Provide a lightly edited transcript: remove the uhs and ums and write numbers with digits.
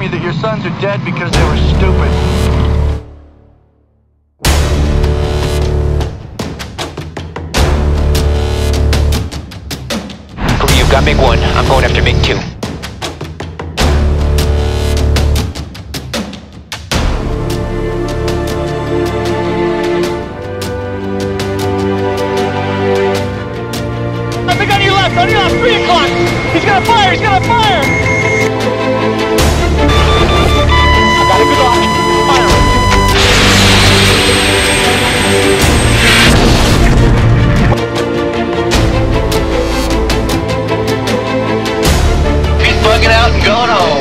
me that your sons are dead because they were stupid. You've got MiG-1. I'm going after MiG-2. I think on your left, 3 o'clock! He's gonna fire, he's gonna fire! I got a good option. Fire He's bugging out and going home.